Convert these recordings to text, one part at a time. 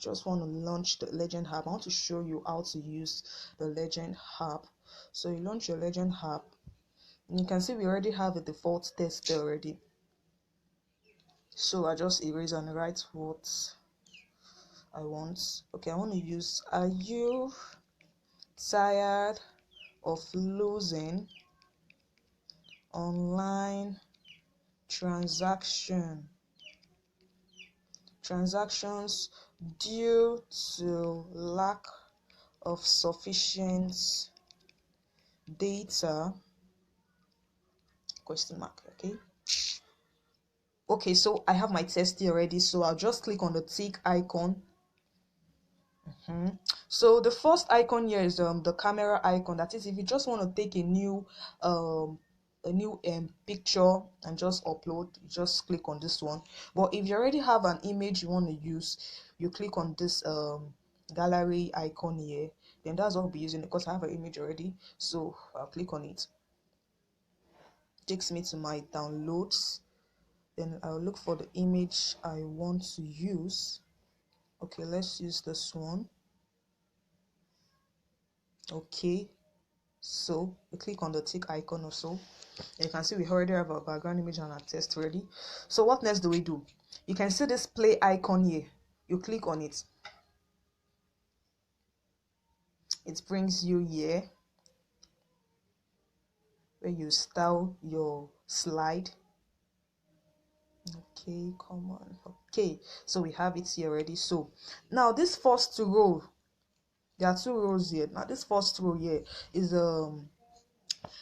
just want to launch the Legend app. I want to show you how to use the Legend app. So you launch your Legend app, and you can see we already have a default test there already. So I just erase and write what I want. Okay, I want to use, are you tired of losing online transactions due to lack of sufficient data? Question mark. Okay, so I have my test here already, so I'll just click on the tick icon. So the first icon here is the camera icon. That is, if you just want to take a new picture and just upload, you just click on this one. But if you already have an image you want to use, you click on this gallery icon here. Then that's what I'll be using, because I have an image already. So I'll click on it. Takes me to my downloads. Then I'll look for the image I want to use. Okay, let's use this one. Okay, so we click on the tick icon also. And you can see we already have our background image and our test ready. So what next do we do? You can see this play icon here. You click on it. It brings you here where you style your slide. Okay, come on. Okay, so we have it here already. So now this first row, there are two rows here. Now this first row here is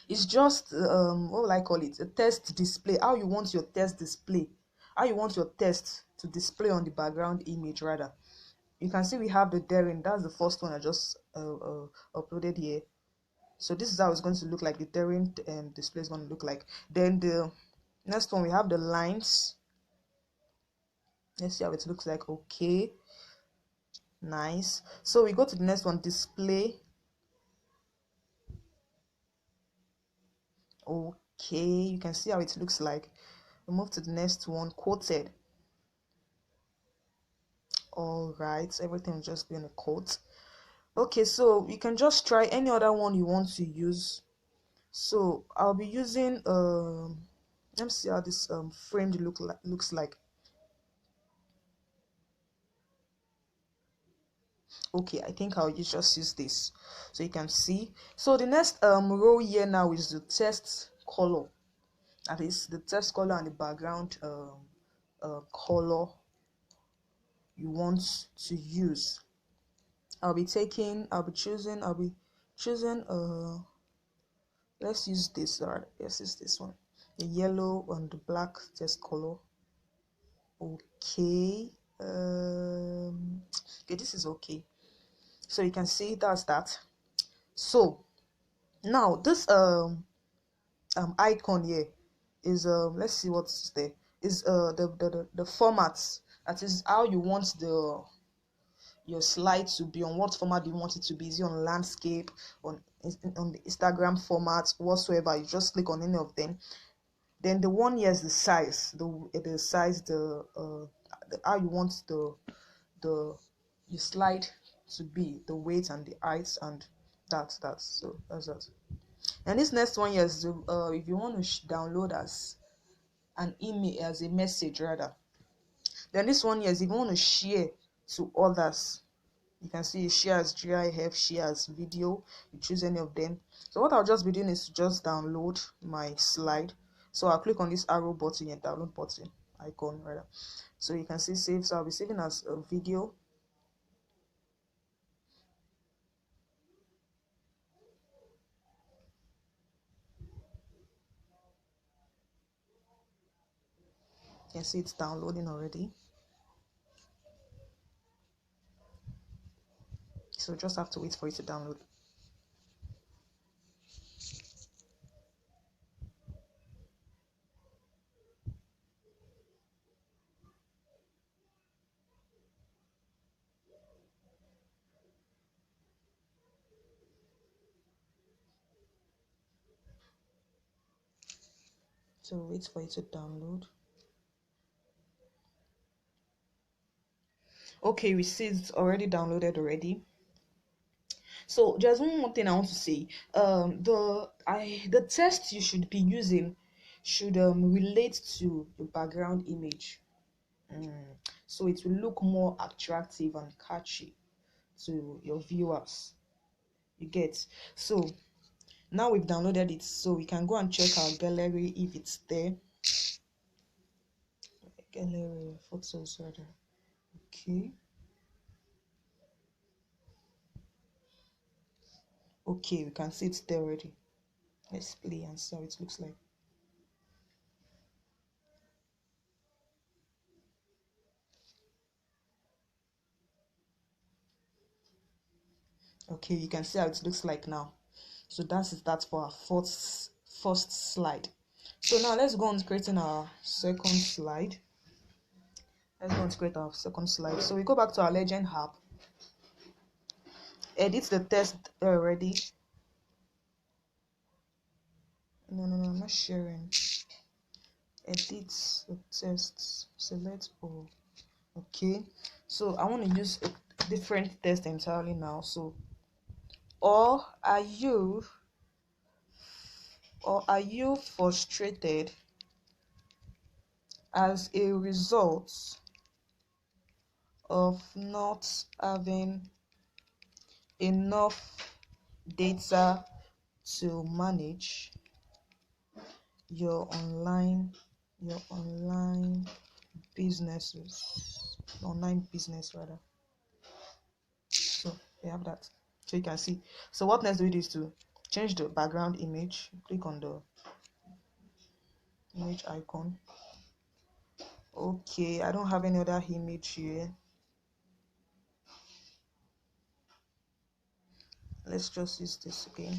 it's just what will I call it, a test display. How you want your test display, how you want your test to display on the background image rather. You can see we have the daring. That's the first one I just uploaded here. So this is how it's going to look like. The daring display is going to look like. Then the next one, we have the lines. Let's see how it looks like. Okay, nice. So we go to the next one, display. Okay, you can see how it looks like. We move to the next one, quoted. All right, everything will just be in a quote. Okay, so you can just try any other one you want to use. So I'll be using let me see how this framed looks like. Okay, I think I'll just use this, so you can see. So the next row here now is the text color. That is the text color and the background color you want to use. I'll be choosing let's use this, or let's use this one, the yellow and the black text color. Okay, okay, this is okay. So you can see that's that. So now this icon here is let's see what's there, is the formats. That is how you want your slide to be. On what format do you want it to be? Is it on landscape, on the Instagram format, whatsoever? You just click on any of them. Then the one here is the size, the size, the how you want the your slide to be, the weight and the height, and that's so that's that. And this next one here is the if you want to download as an email, as a message rather. Then this one here is if you want to share to others. You can see share as GIF, share as video. You choose any of them. So what I'll just be doing is to just download my slide. So I'll click on this arrow button and download button icon rather. So you can see save. So I'll be saving as a video. You can see it's downloading already. So just have to wait for it to download. So wait for it to download. Okay. Okay, we see it's already downloaded already. So there's one more thing I want to say. The test you should be using should relate to your background image. So it will look more attractive and catchy to your viewers. You get? So now we've downloaded it, so we can go and check our gallery if it's there. Gallery photos rather. Okay. Okay, we can see it's there already. Let's play and see how it looks like. Okay, you can see how it looks like now. So that's that for our first slide. So now let's go on to creating our second slide. Let's go on to create our second slide. So we go back to our Legend app, edit the text already. No, I'm not sharing. Edit the text, select all. Okay, so I want to use a different text entirely now. So, or are you frustrated as a result of not having enough data to manage your online business rather? So we have that. So you can see. So what next do we do is to change the background image. Click on the image icon. Okay, I don't have any other image here. Let's just use this again.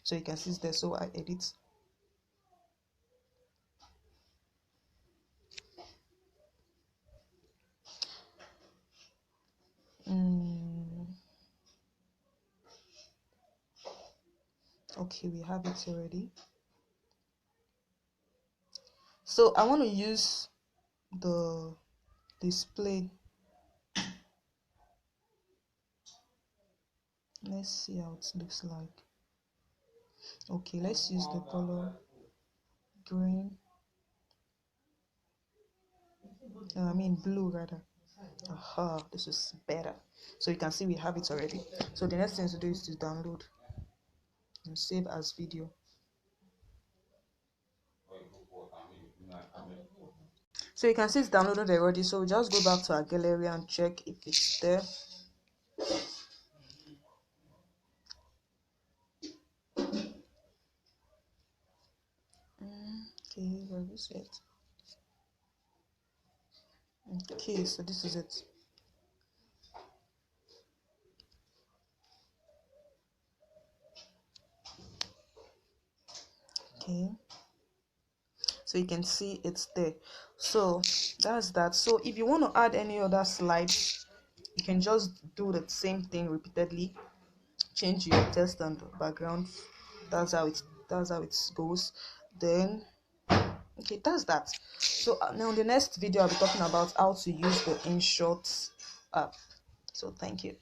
So you can see it's there. So I edit. Okay, we have it already. So I want to use the display. Let's see how it looks like. Okay, let's use the color green. Blue rather. Aha, this is better. So you can see we have it already. So the next thing to do is to download and save as video. So you can see it's downloaded already. So we just go back to our gallery and check if it's there. Okay, where is it? Okay, so this is it. Okay, so you can see it's there. So that's that. So if you want to add any other slides, you can just do the same thing repeatedly. Change your text and background. That's how it goes. Then okay, that's that. So now in the next video I'll be talking about how to use the InShot app. So thank you.